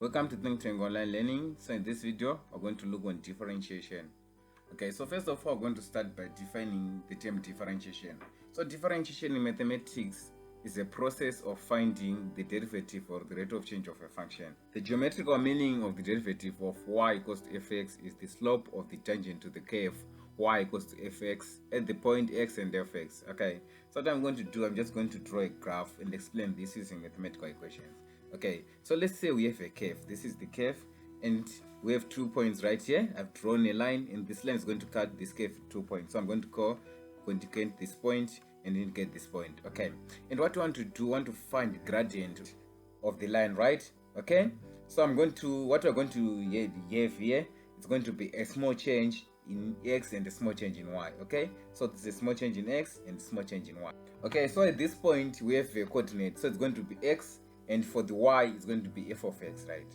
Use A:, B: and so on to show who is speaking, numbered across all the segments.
A: Welcome to Think Tank Online Learning. So in this video, we're going to look on differentiation. Okay, so first of all, we're going to start by defining the term differentiation. So differentiation in mathematics is a process of finding the derivative or the rate of change of a function. The geometrical meaning of the derivative of y equals to fx is the slope of the tangent to the curve y equals to fx at the point x and fx. Okay, so what I'm going to do, I'm just going to draw a graph and explain this using mathematical equations. Okay, so let's say we have a curve. This is the curve, and we have 2 points right here. I've drawn a line, and this line is going to cut this curve 2 points. So I'm going to get this point and then get this point. Okay, and what we want to do, we want to find the gradient of the line, right? Okay, so what we're going to have here, it's going to be a small change in x and a small change in y. Okay, so it's a small change in x and a small change in y. Okay, so at this point we have a coordinate, so it's going to be x, and for the y it's going to be f of x, right?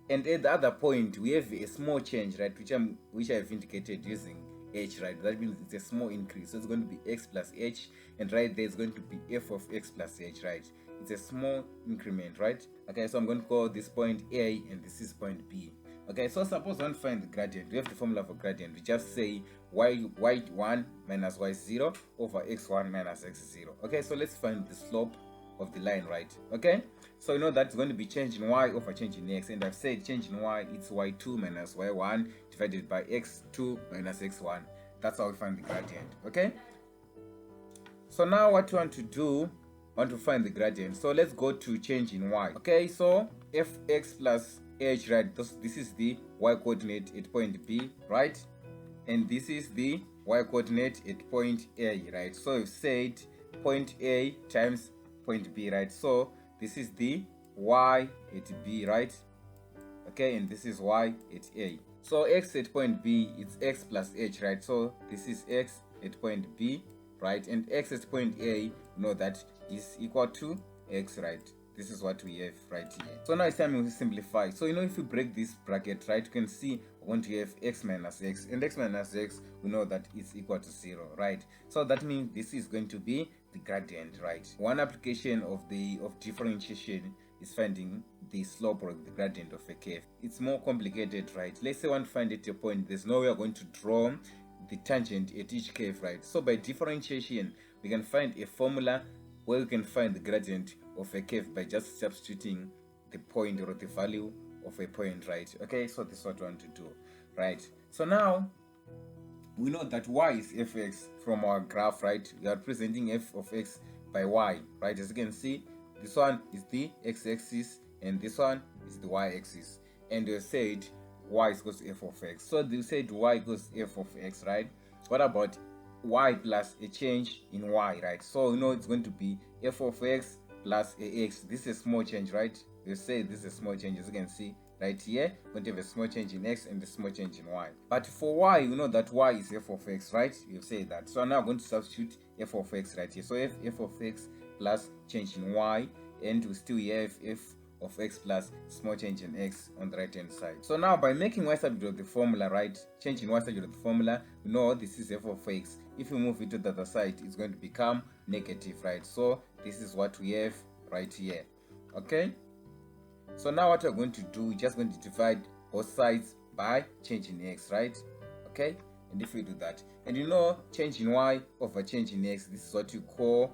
A: And at the other point we have a small change, right, which I've indicated using h, right? That means it's a small increase, so it's going to be x plus h, and right there is going to be f of x plus h, right? It's a small increment, right? Okay, so I'm going to call this point a and this is point b. Okay, so suppose I want to find the gradient. We have the formula for gradient. We just say y1 minus y0 over x1 minus x0. Okay, so let's find the slope of the line, right? Okay, so you know that's going to be change in y over change in x, and I've said change in y, it's y2 minus y1 divided by x2 minus x1. That's how we find the gradient. Okay, so now what we want to do, I want to find the gradient. So let's go to change in y. Okay, so fx plus h, right? This is the y coordinate at point b, right? And this is the y coordinate at point a, right? So we've said point a times point b, right? So this is the y at b, right? Okay, and this is y at a. So x at point b, it's x plus h, right? So this is x at point b, right? And x at point a, you know that is equal to x, right? This is what we have right here. So now it's time to simplify. So you know, if you break this bracket, right, you can see we're going to have x minus x, and x minus x, we know that it's equal to 0, right? So that means this is going to be the gradient, right? One application of differentiation is finding the slope or the gradient of a curve. It's more complicated, right? Let's say I want to find at a point, there's no way we're going to draw the tangent at each curve, right? So by differentiation, we can find a formula where we can find the gradient of a curve by just substituting the point or the value of a point, right? Okay, so this is what we want to do, right? So now we know that y is fx from our graph, right? We are representing f of x by y, right? As you can see, this one is the x-axis and this one is the y-axis, and we said y is equal to f of x. So they said y equals f of x, right? What about y plus a change in y, right? So you know it's going to be f of x plus ax. This is a small change, right? We say this is a small change. As you can see right here, we're going to have a small change in x and a small change in y. But for y, you know that y is f of x, right? You say that. So now I'm going to substitute f of x right here. So f of x plus change in y, and we still have f of x plus small change in x on the right hand side. So now by making y subject of the formula, right, change in y subject of the formula, we know this is f of x. If we move it to the other side, it's going to become negative, right? So this is what we have right here. Okay, so now what we're going to do, we're just going to divide both sides by change in x, right? Okay, and if we do that, and you know change in y over change in x, this is what you call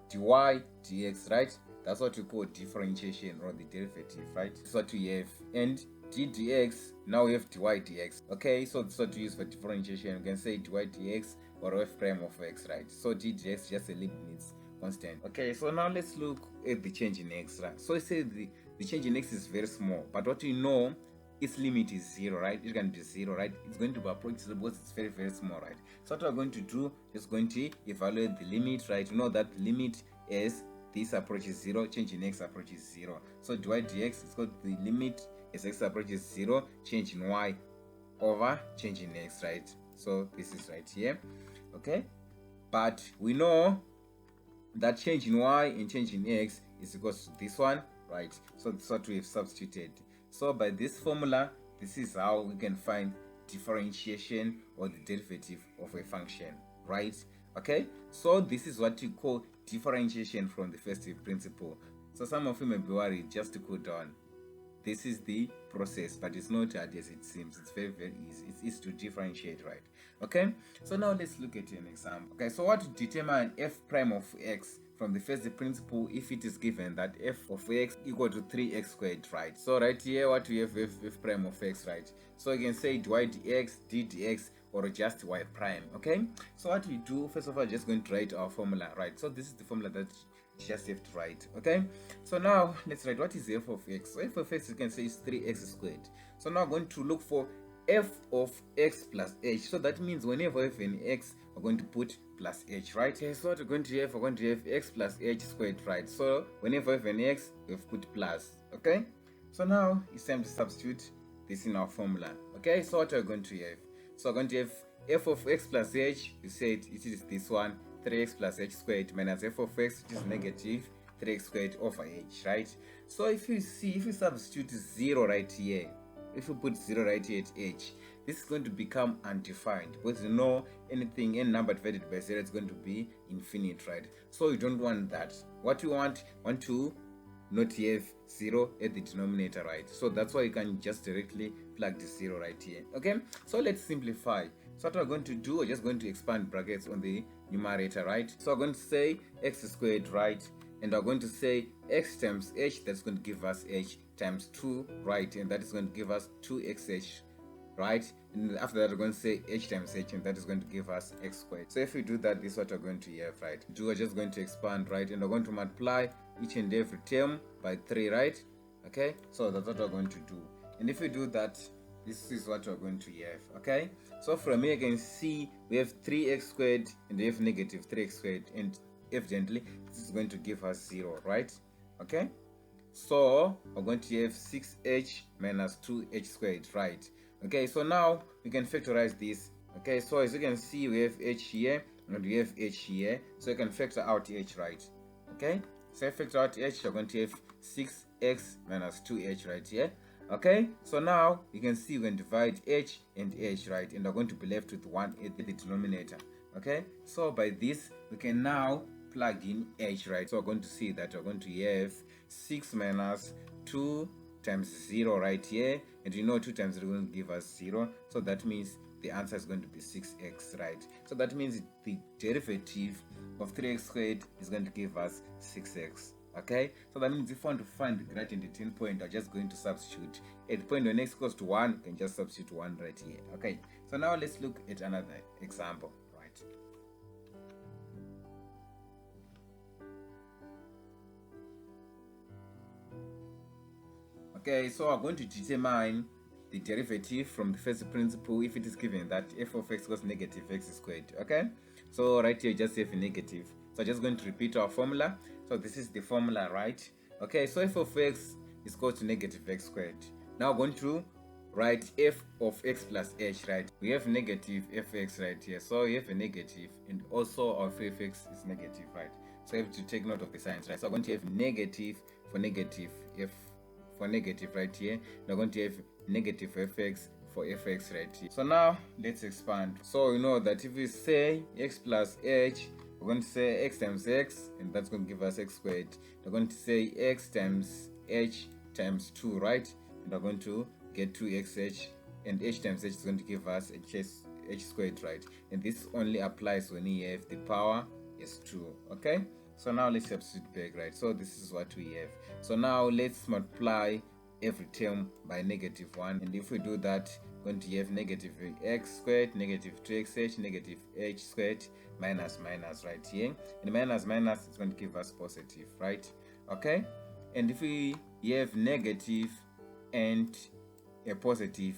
A: dy dx, right? That's what we call differentiation or the derivative, right? This is what we have. And d dx, now we have dy dx. Okay, so this is what we use for differentiation. You can say dy dx or f prime of x, right? So d dx is just a Leibniz constant. Okay, so now let's look at the change in x, right? So it says the change in x is very small, but what we know, its limit is 0, right? It can be 0, right? It's going to be approachable because it's very, very small, right? So what we're going to do is going to evaluate the limit, right? You know that the limit is this approaches 0, change in x approaches 0. So dy dx is got the limit as x approaches 0, change in y over change in x, right? So this is right here. Okay, but we know that change in y and change in x is equal to this one, right? So this is what we've substituted. So by this formula, this is how we can find differentiation or the derivative of a function, right? Okay, so this is what you call differentiation from the first principle. So some of you may be worried, just to cool down. this is the process, but it's not hard as it seems. It's very, very easy. It's easy to differentiate, right? Okay, so now let's look at an example. Okay, so what to determine f prime of x from the first principle if it is given that f of x equal to 3x squared, right? So right here, what we have f prime of x, right? So you can say dy dx, d dx, or just y prime. Okay, so what we do, first of all, just going to write our formula, right? So this is the formula that you just have to write. Okay, so now let's write what is f of x. So f of x, you can say is 3x squared. So now I'm going to look for f of x plus h. So that means whenever we have an x, we're going to put plus h, right? Okay, so what we're going to have x plus h squared, right? So whenever we have an x, we've put plus. Okay, so now it's time to substitute this in our formula. Okay, so what are we going to have? So we're going to have f of x plus h. You said it is this one, 3x plus h squared minus f of x, which is negative 3x squared over h, right? So if you substitute 0 right here, if you put 0 right here at h, this is going to become undefined, because you know any number divided by 0 is going to be infinite, right? So you don't want that. What you want to not have 0 at the denominator, right? So that's why you can just directly plug the 0 right here. Okay, so let's simplify. So what we're going to do, we're just going to expand brackets on the numerator, right? So we're going to say x squared, right? And we're going to say x times h, that's going to give us h, times 2, right? And that is going to give us 2xh, right? And after that, we're going to say h times h, and that is going to give us x squared. So if we do that, this is what we're going to have, right? We're just going to expand, right? And we're going to multiply each and every term by 3, right? Okay, so that's what we're going to do. And if we do that, this is what we're going to have. Okay, so from here you can see we have 3x squared and we have negative 3x squared, and evidently this is going to give us 0, right? Okay, so we're going to have 6h minus 2h squared, right? Okay, so now we can factorize this. Okay, so as you can see, we have h here and we have h here, so you can factor out h, right? Okay, so if you factor out h, you're going to have 6x minus 2h right here. Okay, so now you can see we can divide h and h, right? And we're going to be left with 1 at the denominator. Okay, so by this we can now plug in h, right? So we're going to see that we're going to have 6 minus 2 times 0 right here, and you know 2 times 0 is going to give us 0, so that means the answer is going to be 6x, right? So that means the derivative of 3x squared is going to give us 6x. Okay, so that means if I want to find the greater than 10 point, I'm just going to substitute at the point when x equals to 1, you can just substitute 1 right here. Okay, so now let's look at another example, right? Okay, so we're going to determine the derivative from the first principle if it is given that f of x equals negative x squared. Okay, so right here just have a negative, so I'm just going to repeat our formula. So this is the formula, right? Okay, so f of x is equal to negative x squared. Now we're going to write f of x plus h, right? We have negative fx right here, so we have a negative, and also our fx is negative, right? So you have to take note of the signs, right? So we're going to have negative for negative, f for negative right here. We're going to have negative fx for fx right here. So now let's expand. So you know that if we say x plus h, we're going to say x times x, and that's going to give us x squared. We're going to say x times h times 2, right? And we're going to get 2xh, and h times h is going to give us h squared, right? And this only applies when you have the power is 2. Okay, so now let's substitute back, right? So this is what we have. So now let's multiply every term by negative 1, and if we do that, we're going to have negative x squared, negative 2xh, negative h squared, minus minus right here, and minus minus is going to give us positive, right? Okay, and if we have negative and a positive,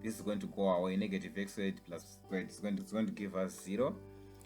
A: this is going to go away. Negative x squared plus squared is going to give us 0,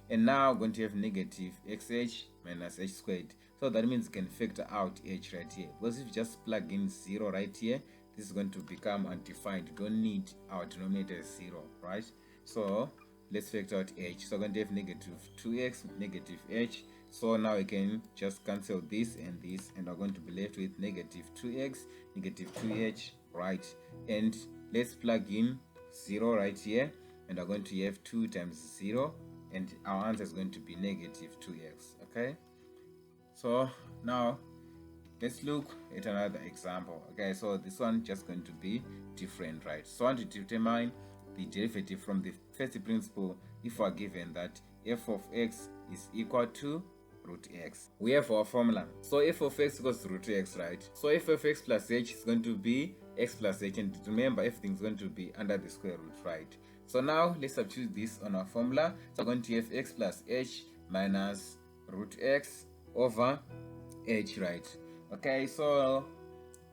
A: and now we're going to have negative xh minus h squared. So that means you can factor out h right here, because if you just plug in 0 right here, this is going to become undefined. You don't need our denominator as 0, right? So let's factor out h. So I'm going to have negative 2x, negative h. So now we can just cancel this, and we're going to be left with negative 2x, negative 2h, right? And let's plug in 0 right here, and we're going to have 2 times 0, and our answer is going to be negative 2x. Okay, so now let's look at another example. Okay, so this one just going to be different, right? So I want to determine the derivative from the first principle if we are given that f of x is equal to root x. We have our formula. So f of x equals to root x, right? So f of x plus h is going to be x plus h, and remember everything is going to be under the square root, right? So now let's substitute this on our formula. So we're going to have x plus h minus root x over h, right? Okay, so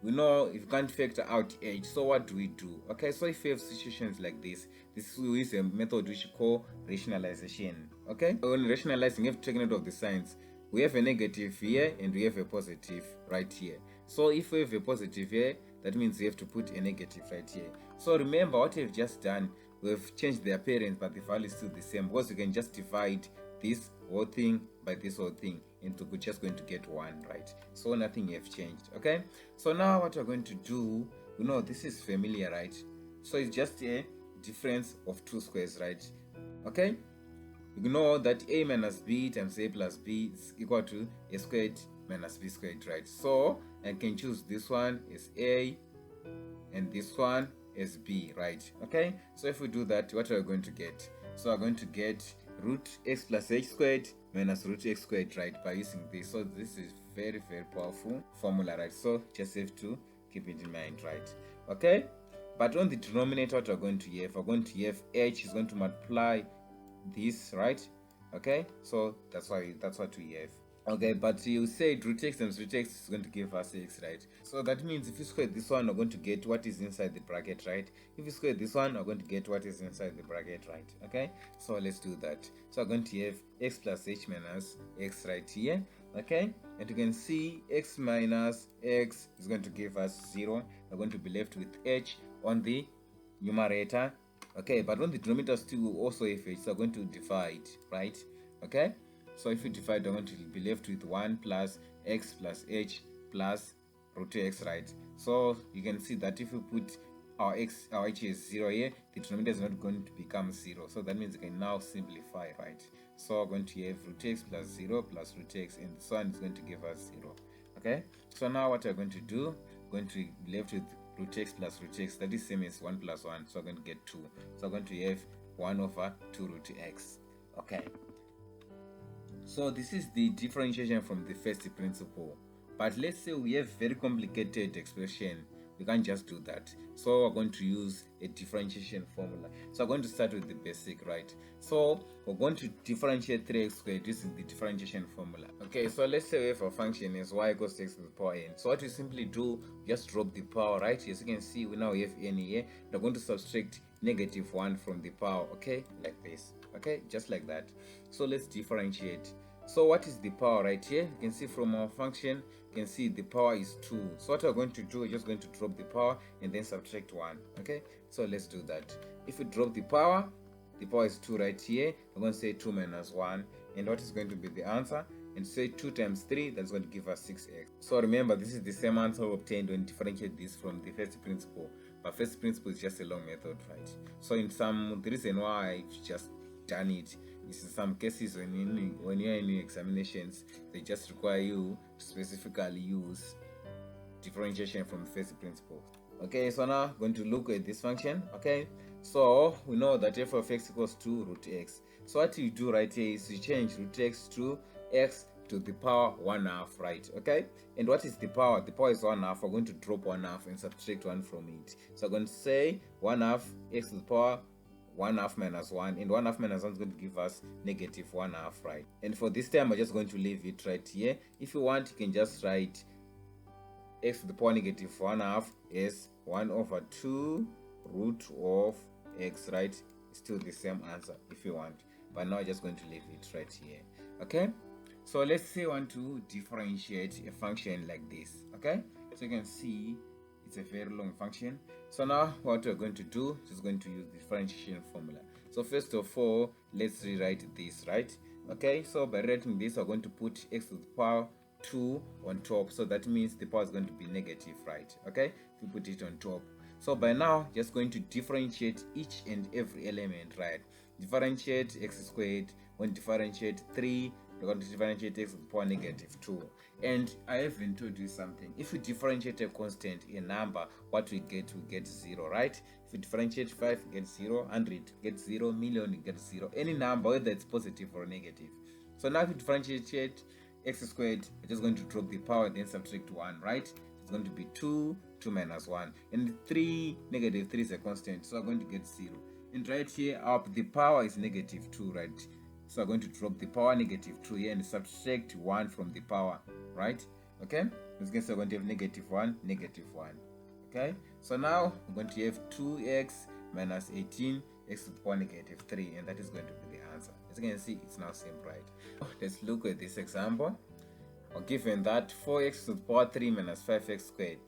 A: we know if you can't factor out h, so what do we do? Okay, so if you have situations like this is a method which we call rationalization. Okay, so when rationalizing, you have to take note of the signs. We have a negative here and we have a positive right here. So if we have a positive here, that means we have to put a negative right here. So remember what we've just done, we've changed the appearance but the value is still the same, because you can just divide this whole thing by this whole thing, and we're just going to get 1, right? So nothing have changed. Okay, so now what we're going to do, you know, this is familiar, right? So it's just a difference of 2 squares, right? Okay, you know that a minus b times a plus b is equal to a squared minus b squared, right? So I can choose this one as a and this one as b, right? Okay, so if we do that, what are we going to get? So we're going to get root x plus h squared minus root x squared, right, by using this. So this is very powerful formula, right? So just have to keep it in mind, right? Okay, but on the denominator, what we're going to have, h is going to multiply this, right? Okay, so that's what we have. Okay, but you said root x times root x is going to give us x, right? So that means if you square this one, we're going to get what is inside the bracket, right? If you square this one, we're going to get what is inside the bracket, right? Okay, so let's do that. So we're going to have x plus h minus x right here. Okay, and you can see x minus x is going to give us 0. We're going to be left with h on the numerator. Okay, but on the denominator still we also have h, so we're going to divide, right? Okay, so if you divide, we're going to be left with 1 plus x plus h plus root x, right? So you can see that if you put our h is 0 here, the denominator is not going to become 0. So that means you can now simplify, right? So we're going to have root x plus 0 plus root x, and so on is going to give us 0. Okay, so now what we're going to do, we're going to be left with root x plus root x, that is same as 1 plus 1, so we're going to get 2. So we're going to have 1 over 2 root x. Okay, so this is the differentiation from the first principle. But let's say we have very complicated expression, we can't just do that. So we're going to use a differentiation formula. So we're going to start with the basic, right? So we're going to differentiate 3x squared using the differentiation formula. Okay, so let's say we have a function as y equals to x to the power n. So what we simply do, just drop the power, right? As you can see, we now have n here. We're going to subtract -1 from the power, okay, like this. Okay, just like that. So let's differentiate. So what is the power right here? You can see from our function, you can see the power is 2. So what we're going to do, we're just going to drop the power and then subtract 1. Okay, so let's do that. If we drop the power is 2 right here. We're going to say 2 minus 1, and what is going to be the answer? And say 2 times 3, that's going to give us 6x. So remember, this is the same answer we obtained when differentiate this from the first principle. But first principle is just a long method, right? So in the reason why I've just done it is in some cases when you're in examinations, they just require you to specifically use differentiation from the first principle. Okay, so now I'm going to look at this function. Okay, so we know that f of x equals to root x. So what you do right here is you change root x to x to the power 1/2, right? Okay, and what is the power? The power is 1/2. We're going to drop 1/2 and subtract 1 from it. So I'm going to say 1/2 x to the power 1/2 minus 1, and 1/2 minus 1 is going to give us -1/2, right? And for this time, I'm just going to leave it right here. If you want, you can just write x to the power -1/2 is 1 over 2 root of x, right? It's still the same answer if you want, but now I'm just going to leave it right here. Okay, so let's say I want to differentiate a function like this. Okay, so you can see it's a very long function. So now what we're going to do is going to use the differentiation formula. So first of all, let's rewrite this, right? Okay, so by writing this, we're going to put x to the power 2 on top, so that means the power is going to be negative, right? Okay, if you put it on top. So by now, just going to differentiate each and every element, right? Differentiate x squared. When differentiate 3, we're going to differentiate x to the power -2. And I haven't told you something. If we differentiate a constant, a number, what we get 0, right? If we differentiate 5, we get 0, 100, get 0, million, we get 0. Any number, whether it's positive or negative. So now if we differentiate x squared, we're just going to drop the power, then subtract 1, right? It's going to be 2 minus 1. And 3, negative 3 is a constant, so we're going to get 0. And right here, the power is negative 2, right? So we're going to drop the power negative 2 here and subtract 1 from the power, right? Okay? As you can see, we're going to have negative 1, negative 1. Okay? So now we're going to have 2x minus 18, x to the power negative 3, and that is going to be the answer. As you can see, it's now simple, right? Let's look at this example. Given that 4x to the power 3 minus 5x squared.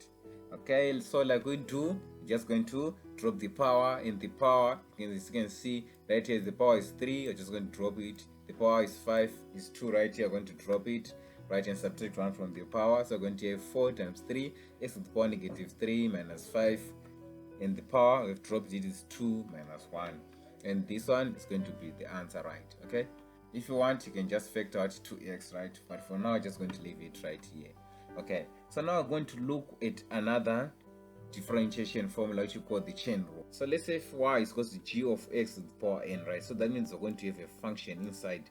A: Okay, so like we do, we're just going to drop the power in the power. As you can see, right here the power is 3, we're just going to drop it. The power is 5, is 2 right here, we're going to drop it, right, and subtract 1 from the power. So we're going to have 4 times 3, x to the power negative 3 minus 5, and the power we've dropped it is 2 minus 1. And this one is going to be the answer, right? Okay, if you want, you can just factor out 2x, right? But for now, I'm just going to leave it right here. Okay, so now we're going to look at another differentiation formula which we call the chain rule. So let's say if y is equal to g of x to the power n, right? So that means we're going to have a function inside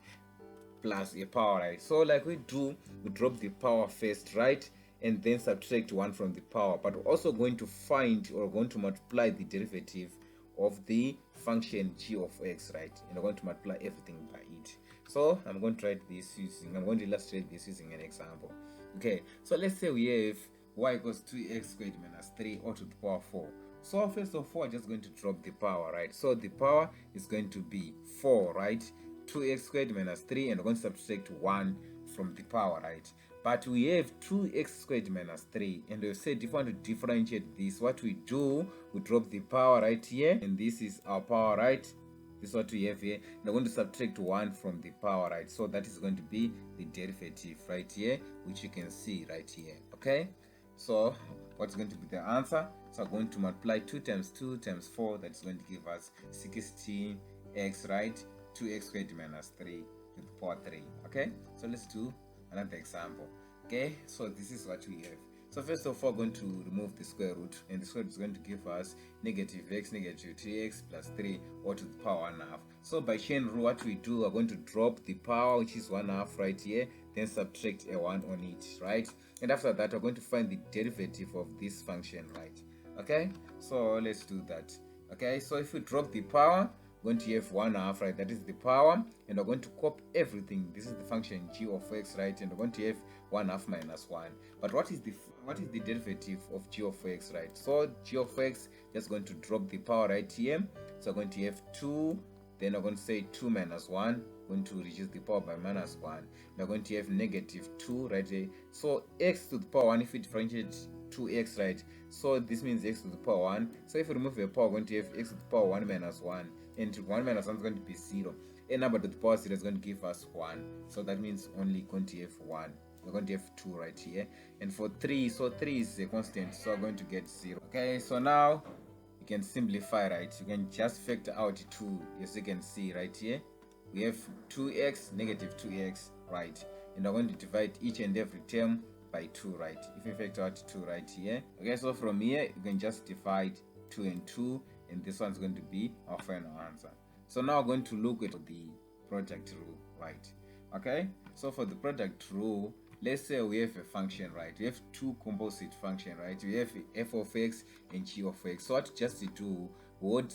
A: plus a power, right? So like we do, we drop the power first, right? And then subtract 1 from the power. But we're also going to find, or going to multiply the derivative of the function g of x, right? And we're going to multiply everything by it. So I'm going to I'm going to illustrate this using an example. Okay, so let's say we have y equals 2x squared minus 3 all to the power 4. So first of all, I'm just going to drop the power, right? So the power is going to be 4, right? 2x squared minus 3, and we're going to subtract 1 from the power, right? But we have 2x squared minus 3, and we've said if we want to differentiate this, what we do, we drop the power right here, and this is our power, right? This is what we have here, and we're going to subtract 1 from the power, right? So that is going to be the derivative right here, which you can see right here. Okay, so what's going to be the answer? So I'm going to multiply 2 times 2 times 4, that's going to give us 16x, right? 2x squared minus 3 to the power 3. Okay, so let's do another example. Okay, so this is what we have. So first of all, we're going to remove the square root, and the square root is going to give us negative x, negative 3x plus 3 all to the power 1/2. So by chain rule, what we do, we're going to drop the power, which is 1/2 right here, then subtract a 1 on it, right? And after that, we're going to find the derivative of this function, right? Okay, so let's do that. Okay, so if we drop the power, we're going to have 1/2, right? That is the power, and we're going to copy everything. This is the function g of x, right? And we're going to have 1/2 minus 1. But what is the derivative of g of x, right? So g of x, just going to drop the power right here. So we're going to have 2, then we're going to say 2 minus 1, going to reduce the power by minus 1. We're going to have negative 2 right here. So x to the power 1, if we differentiate 2x, right? So this means x to the power 1. So if we remove the power, we're going to have x to the power 1 minus 1. And 1 minus 1 is going to be 0. A number to the power 0 is going to give us 1. So that means only going to have 1. We're going to have 2 right here. And for 3, so 3 is a constant, so we're going to get 0. Okay, so now you can simplify, right? You can just factor out 2, as you can see right here. We have 2x, negative 2x, right? And we're going to divide each and every term by 2, right? If you factor out 2 right here. Okay, so from here, you can just divide 2 and 2, and this one's going to be our final answer. So now we're going to look at the product rule, right? Okay, so for the product rule, let's say we have a function, right? We have two composite functions, right? We have f of x and g of x. So what just to do, what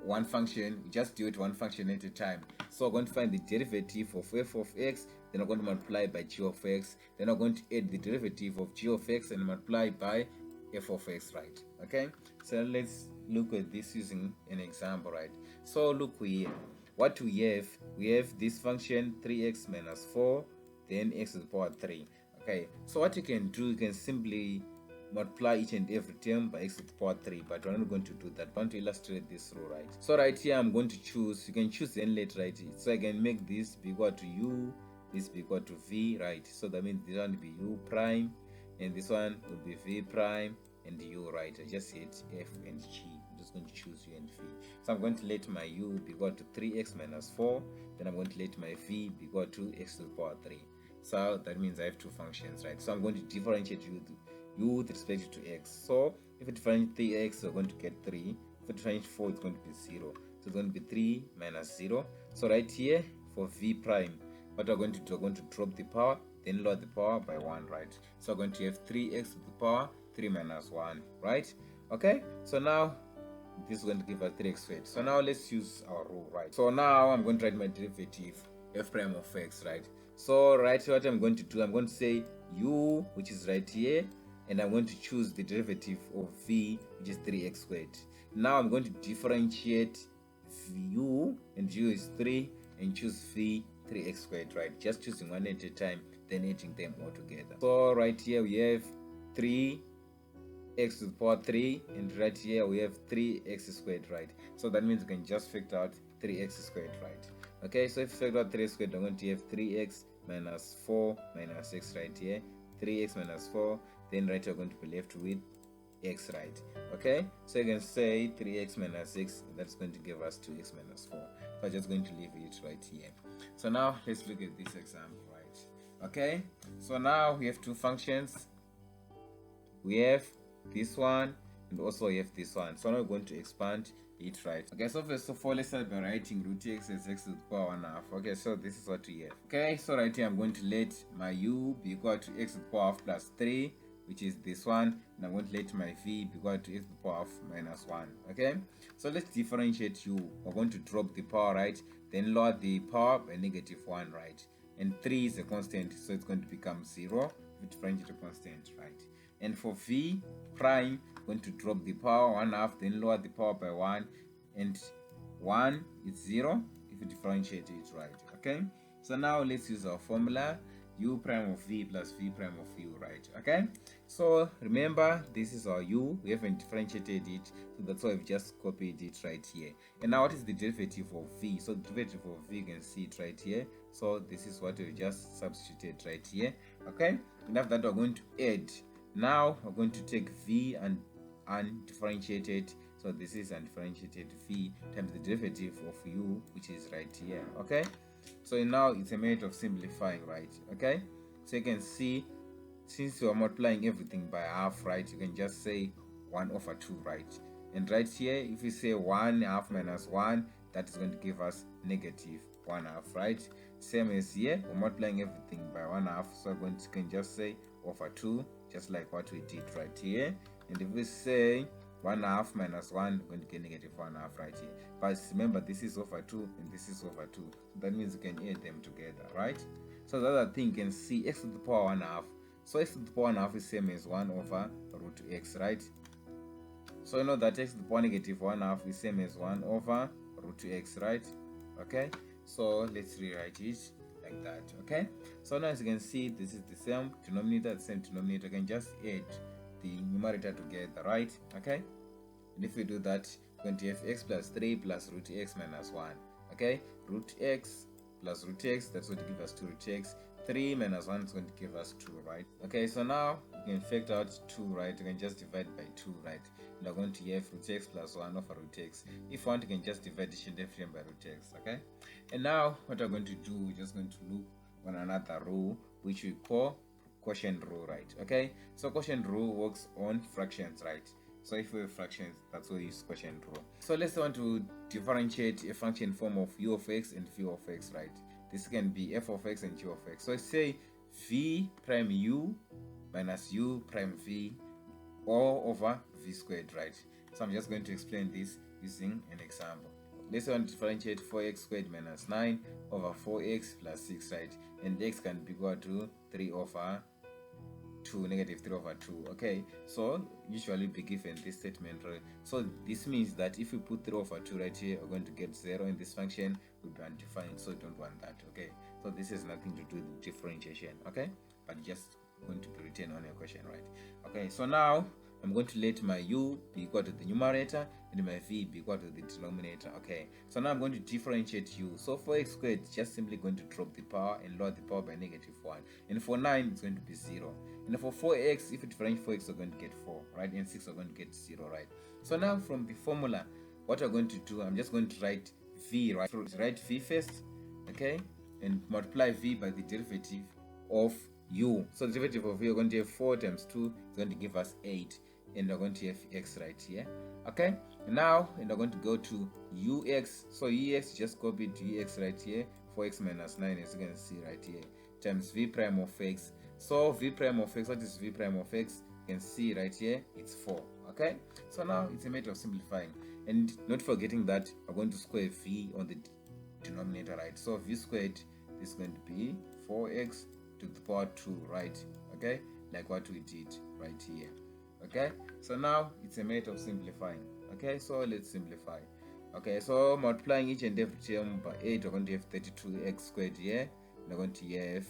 A: one function, we just do it one function at a time. So we're going to find the derivative of f of x, then we're going to multiply by g of x, then we're going to add the derivative of g of x and multiply by f of x, right? Okay, so let's look at this using an example, right? So look here, what we have this function 3x minus 4, then x to the power 3. Okay, so what you can do, you can simply multiply each and every term by x to the power 3, but we're not going to do that. I want to illustrate this rule, right? So right here, I'm going to choose, you can choose the inlet right here. So I can make this be equal to u, this be equal to v, right? So that means this one will be u prime, and this one will be v prime, and u, right? I just hit f and g. I'm just going to choose u and v. So I'm going to let my u be equal to 3x minus 4, then I'm going to let my v be equal to x to the power 3. So that means I have two functions, right? So I'm going to differentiate u with respect to x. So if I differentiate 3x, we're going to get 3. If I differentiate 4, it's going to be 0. So it's going to be 3 minus 0. So right here for v prime, what we're going to do, we're going to drop the power, then lower the power by 1, right? So we're going to have 3x to the power 3 minus 1, right? Okay, so now this is going to give us 3x squared. So now let's use our rule, right? So now I'm going to write my derivative f prime of x, right? So right, what I'm going to do, I'm going to say u, which is right here, and I'm going to choose the derivative of v, which is 3x squared. Now I'm going to differentiate u, and u is 3, and choose v 3x squared, right? Just choosing one at a time, then adding them all together. So right here we have 3 x to the power 3, and right here we have 3x squared, right? So that means we can just factor out 3x squared, right? Okay, so if you factor out 3x squared, I'm going to have 3x minus 4 minus x right here, 3x minus 4, then right you're going to be left with x, right? Okay, so you can say 3x minus x, that's going to give us 2x minus 4. So I'm just going to leave it right here. So now let's look at this example, right? Okay, so now we have two functions. We have this one, and also we have this one. So now we're going to expand it, right? Okay, so first of all, let's start by writing root x as x to the power 1/2. Okay, so this is what we have. Okay, so right here I'm going to let my u be equal to x to the power of plus 3, which is this one, and I'm going to let my v be equal to x to the power of minus 1. Okay, so let's differentiate u. We're going to drop the power, right? Then lower the power by -1, right? And 3 is a constant, so it's going to become 0. We differentiate a constant, right? And for v prime, going to drop the power 1/2, then lower the power by 1, and 1 is 0 if you differentiate it, right? Okay, so now let's use our formula, u prime of v plus v prime of u, right? Okay, so remember this is our u, we haven't differentiated it, so that's why we've just copied it right here. And now what is the derivative of v? So the derivative of v, you can see it right here. So this is what we just substituted right here. Okay, and after that we're going to add. Now we're going to take v and undifferentiate it. So this is undifferentiated v times the derivative of u, which is right here. Okay, so now it's a matter of simplifying, right? Okay, so you can see, since we're multiplying everything by half, right, you can just say 1/2, right? And right here, if you say 1/2 minus 1, that is going to give us -1/2, right? Same as here, we're multiplying everything by 1/2, so you can just say over 2, just like what we did right here. And if we say 1/2 minus 1, we're going to get -1/2 right here. But remember, this is over 2 and this is over 2, so that means you can add them together, right? So the other thing, you can see x to the power 1/2. So x to the power 1/2 is same as 1 over root x, right? So you know that x to the power -1/2 is same as 1 over root x, right? Okay, so let's rewrite it like that. Okay, so now as you can see, this is the same denominator, the same denominator. You can just add the numerator together, right? Okay, and if we do that, we're going to have x plus 3 plus root x minus 1. Okay, root x plus root x, that's going to give us 2 root x. 3 minus 1 is going to give us 2, right? Okay, so now you can factor out 2, right? You can just divide by 2, right? And we're going to have root x plus 1 over root x. If you want, you can just divide each and every by root x. Okay, and now what we're going to do, we're just going to look on another rule which we call quotient rule, right? Okay, so quotient rule works on fractions, right? So if we have fractions, that's why we use quotient rule. So let's want to differentiate a function form of u of x and v of x, right? This can be f of x and g of x. So I say v prime u minus u prime v all over v squared, right? So I'm just going to explain this using an example. Let's want to differentiate 4x squared minus 9 over 4x plus 6, right? And x can be equal to 3 over 2, -3 over 2. Okay, so usually be given this statement, right? So this means that if we put 3 over 2 right here, we're going to get 0 in this function, will be undefined, so we don't want that. Okay, so this has nothing to do with differentiation, okay, but just going to be written on a question, right? Okay, so now I'm going to let my u be equal to the numerator and my v be equal to the denominator. Okay, so now I'm going to differentiate u. So for x squared, it's just simply going to drop the power and lower the power by -1. And for 9, it's going to be 0. And for 4x, if you differentiate 4x, we're going to get 4, right? And 6, we're going to get 0, right? So now from the formula, what we're going to do, I'm just going to write v, right? So write v first, okay, and multiply v by the derivative of u. So the derivative of u, we're going to have 4 times 2 is going to give us 8, and we're going to have x right here. Okay, now and we're going to go to ux. So ux, just copy to ux right here, 4x minus 9, as you can see right here, times v prime of x. So v prime of x, what is v prime of x? You can see right here, it's 4. Okay, so now it's a matter of simplifying, and not forgetting that we're going to square v on the denominator, right? So v squared is going to be 4x to the power 2, right? Okay, like what we did right here. Okay, so now it's a matter of simplifying. Okay, so let's simplify. Okay, so multiplying each and every term by 8, we're going to have 32x squared here. We're going to have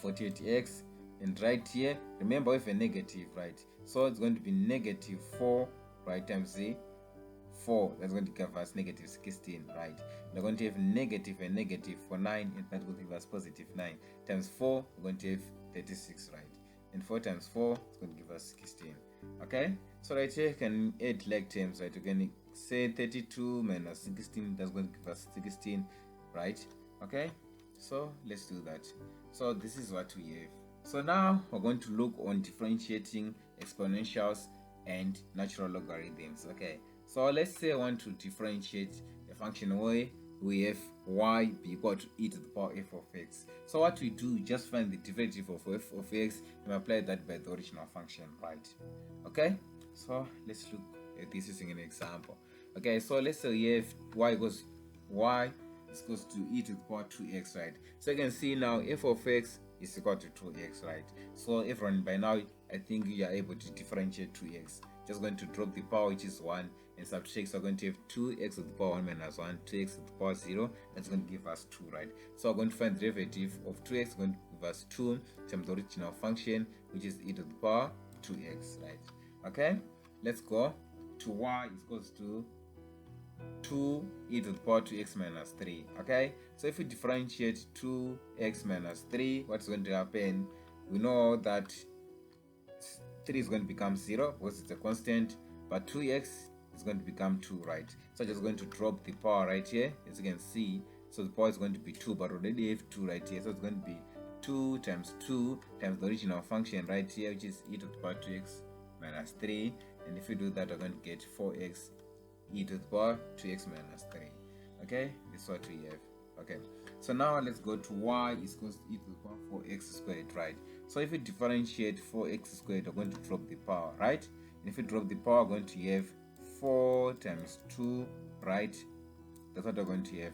A: 48x, and right here, remember we have a negative, right? So it's going to be negative 4, right, times the 4, that's going to give us negative 16, right? We're going to have negative and negative for 9, and that will give us positive 9, times 4, we're going to have 36, right? And 4 times 4 is going to give us 16. Okay, so right here you can add like terms, right? You can say 32 minus 16, that's going to give us 16, right? Okay, so let's do that. So this is what we have. So now we're going to look on differentiating exponentials and natural logarithms. Okay, so let's say I want to differentiate a function where we have y be equal to e to the power f of x. So what we do, just find the derivative of f of x and apply that by the original function, right? Okay, so let's look at this using an example. Okay, so let's say we have y is equals to e to the power 2x, right? So you can see now f of x is equal to 2x, right? So everyone, by now I think you are able to differentiate 2x. Just going to drop the power, which is 1, and subtract. So we're going to have 2x to the power 1 minus 1, 2x to the power 0, that's going to give us 2, right? So we're going to find the derivative of 2x, going to give us 2 times the original function, which is e to the power 2x, right? Okay, let's go to y is equals to 2 e to the power 2x minus 3. Okay, so if we differentiate 2x minus 3, what's going to happen? We know that 3 is going to become 0 because it's a constant, but 2x is going to become 2, right? So I'm just going to drop the power right here, as you can see. So the power is going to be 2, but already have 2 right here, so it's going to be 2 times the original function right here, which is e to the power 2x minus 3, and if you do that, we're going to get 4x e to the power 2x minus 3. Okay, this is what we have. Okay, so now let's go to y is equals to e to the power 4x squared, right? So if we differentiate 4x squared, we're going to drop the power, right? And if we drop the power, we're going to have 4 times 2, right? That's what we're going to have.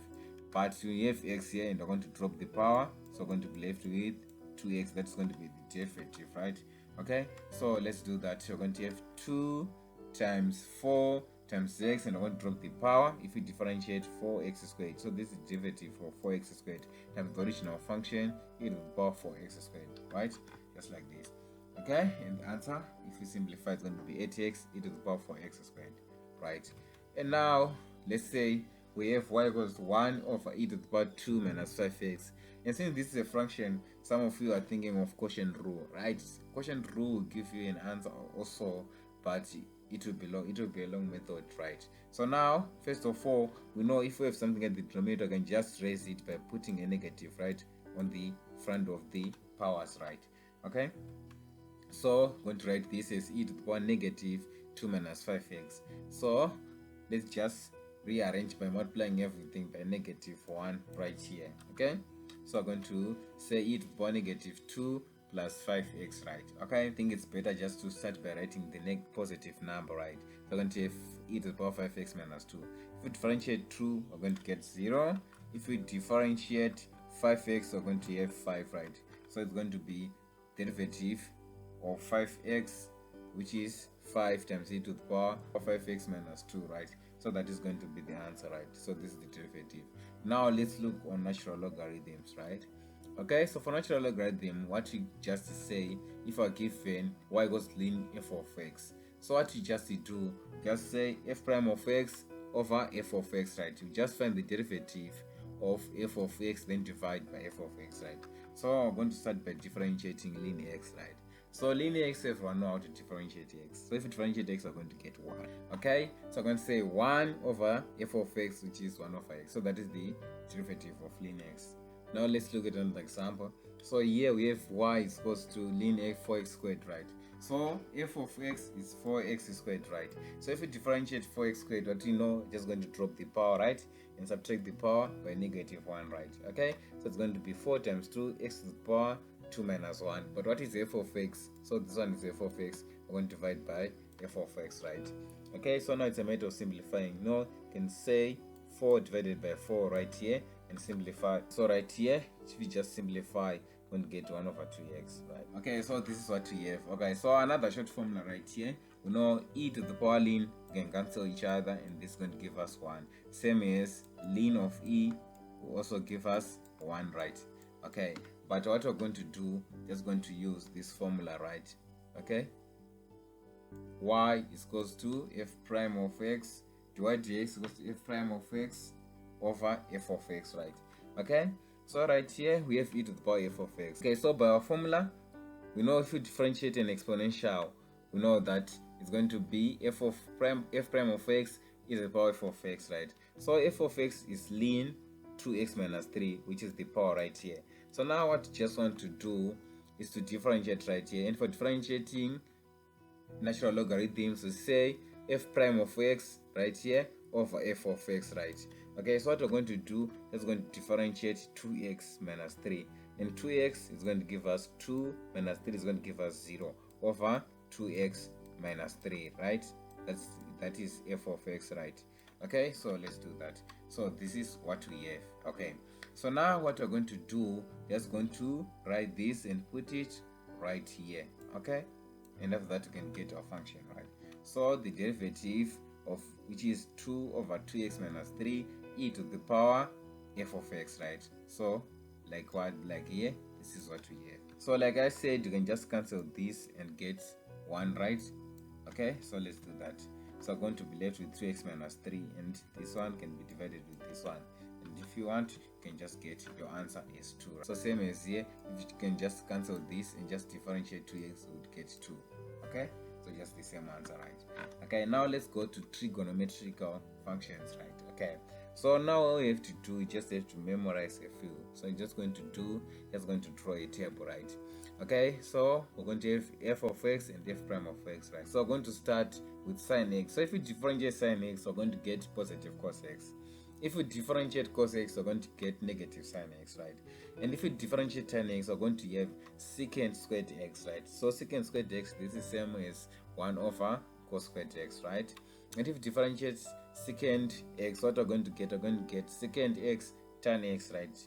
A: But we have x here, and we're going to drop the power, so we're going to be left with 2x. That's going to be the derivative, right? Okay, so let's do that. We're going to have 2 times 4 times x, and I'm going to drop the power if we differentiate 4x squared. So this is the derivative of 4x squared times the original function e to the power 4x squared, right? Just like this. Okay, and the answer, if we simplify, it's going to be 8x e to the power 4x squared, right? And now let's say we have y equals to 1 over e to the power 2 minus 5x. And since this is a fraction, some of you are thinking of quotient rule, right? Quotient rule will give you an answer also, but it will be a long method, right? So now, first of all, we know if we have something at the denominator, we can just raise it by putting a negative, right, on the front of the powers, right? Okay, so I'm going to write this as e to the power negative 2 minus 5x. So let's just rearrange by multiplying everything by negative 1 right here. Okay, so I'm going to say e to the power negative 2 plus 5x, right? Okay, I think it's better just to start by writing the positive number, right? So we're going to have e to the power 5x minus 2. If we differentiate 2, we're going to get 0. If we differentiate 5x, we're going to have 5, right? So it's going to be derivative of 5x, which is 5 times e to the power of 5x minus 2, right? So that is going to be the answer, right? So this is the derivative. Now let's look on natural logarithms, right? Okay, so for natural logarithm, what you just say, if I given y equals ln f of x, so what you just do, just say f prime of x over f of x, right? You just find the derivative of f of x, then divide by f of x, right? So I'm going to start by differentiating ln x, right? So ln x, everyone know how to differentiate x. So if you differentiate x, we're going to get 1. Okay, so I'm going to say 1 over f of x, which is 1 over x. So that is the derivative of ln x. Now let's look at another example. So here we have y is equals to ln 4x squared, right? So f of x is 4x squared, right? So if we differentiate 4x squared, what you know, just going to drop the power, right? And subtract the power by -1, right? Okay, so it's going to be 4 times 2, x to the power 2 minus 1. But what is f of x? So this one is f of x. We're going to divide by f of x, right? Okay, so now it's a matter of simplifying. You can say 4 divided by 4 right here and simplify. So right here, if we just simplify, we're going to get 1 over 2x, right? Okay, so this is what we have. Okay, so another short formula right here. We know e to the power ln can cancel each other, and this is going to give us 1. Same as ln of e will also give us 1, right? Okay, but what we're going to do, just going to use this formula, right? Okay, y is equals to f prime of x, dy dx is equals to f prime of x over f of x, right? Okay, so right here we have e to the power f of x. Okay, so by our formula, we know if we differentiate an exponential, we know that it's going to be f prime of x is the power f of x, right? So f of x is ln 2x minus 3, which is the power right here. So now what you just want to do is to differentiate right here, and for differentiating natural logarithms, we say f prime of x right here over f of x, right? Okay, so what we're going to do is going to differentiate 2x minus 3, and 2x is going to give us 2 minus 3 is going to give us 0 over 2x minus 3, right? That is f of x, right? Okay, so let's do that. So this is what we have. Okay, so now what we're going to do, just going to write this and put it right here. Okay, and after that we can get our function, right? So the derivative of which is 2 over 2x minus 3 e to the power f of x, right? So like what, like here, this is what we have. So like I said, you can just cancel this and get 1, right? Okay, so let's do that. So I'm going to be left with 3x minus 3, and this one can be divided with this one, and if you want, you can just get your answer is 2, right? So same as here, if you can just cancel this and just differentiate 2x, you would get 2. Okay, so just the same answer, right? Okay, now let's go to trigonometrical functions, right? Okay, so now all we have to do, we just have to memorize a few. So you're just going to draw a table, right? Okay, so we're going to have f of x and f prime of x, right? So we're going to start with sine x. So if we differentiate sine x, we're going to get positive cos x. If we differentiate cos x, we're going to get negative sine x, right? And if we differentiate tan x, we're going to have secant squared x, right? So secant squared x, this is same as 1 over cos squared x, right? And if we differentiate secant x, what we're going to get, secant x tan x, right?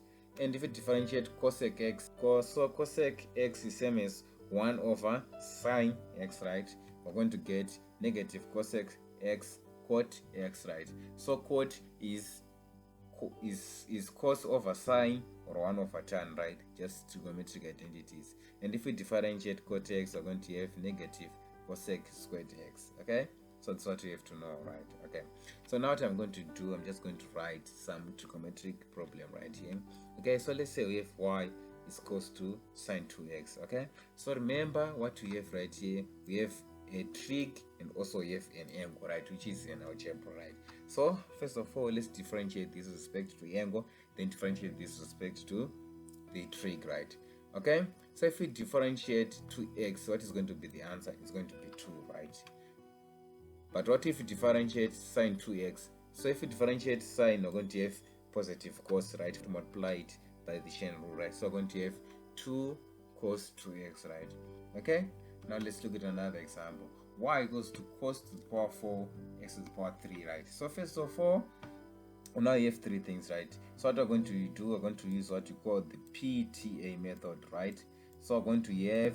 A: And if we differentiate cosec x, so cosec x is same as 1 over sine x, right? We're going to get negative cosec x cot x, right? So cot is cos over sine or 1 over tan, right? Just trigonometric identities. And if we differentiate cot x, we're going to have negative cosec squared x. Okay, so that's what we have to know, right? Okay, so now what I'm going to do, I'm just going to write some trigonometric problem right here. Okay, so let's say we have y is equals to sine 2x. Okay, so remember what we have right here, we have a trig and also we have an angle, right, which is an algebra, right? So first of all, let's differentiate this with respect to angle, then differentiate this with respect to the trig, right? Okay, so if we differentiate 2x, what is going to be the answer? It's going to be 2, right? But what if we differentiate sine 2x? So if we differentiate sine, we're going to have positive cos, right, to multiply it by the chain rule, right? So we're going to have 2 cos 2x, right? Okay, now let's look at another example. Y equals to cos to the power 4 x to the power 3, right? So first of all, now you have 3 things, right? So what we're going to do, we're going to use what you call the PTA method, right? So we're going to have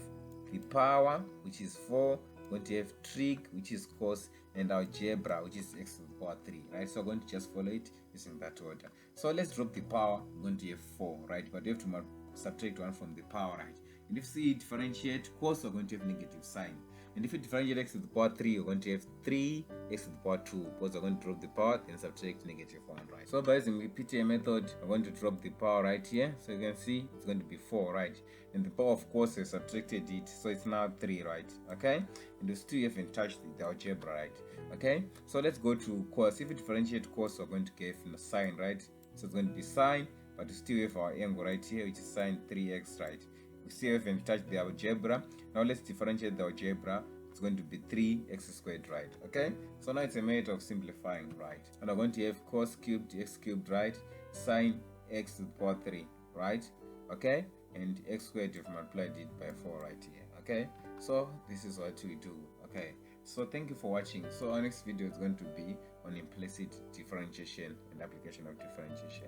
A: the power, which is 4, we're going to have trig, which is cos, and algebra, which is x to the power 3, right? So we're going to just follow it using that order. So let's drop the power, we're going to have 4, right? But we have to subtract 1 from the power, right? And if we differentiate cos, we're going to have negative sign. And if we differentiate x to the power 3, we're going to have 3 x to the power 2, because we're going to drop the power and subtract negative 1, right? So by using the PTA method, we're going to drop the power right here. So you can see it's going to be 4, right? And the power, of course, has subtracted it, so it's now 3, right? Okay? And we still haven't touched the algebra, right? Okay? So let's go to cos. If we differentiate cos, we're going to get sine, right? So it's going to be sine, but we still have our angle right here, which is sine 3x, right? We still haven't touched the algebra. Now let's differentiate the algebra. It's going to be 3x squared, right? Okay, so now it's a matter of simplifying, right? And we're going to have cos cubed x cubed, right? Sine x to the power 3, right? Okay, and x squared, you've multiplied it by 4 right here. Okay, so this is what we do. Okay, so thank you for watching. So our next video is going to be on implicit differentiation and application of differentiation.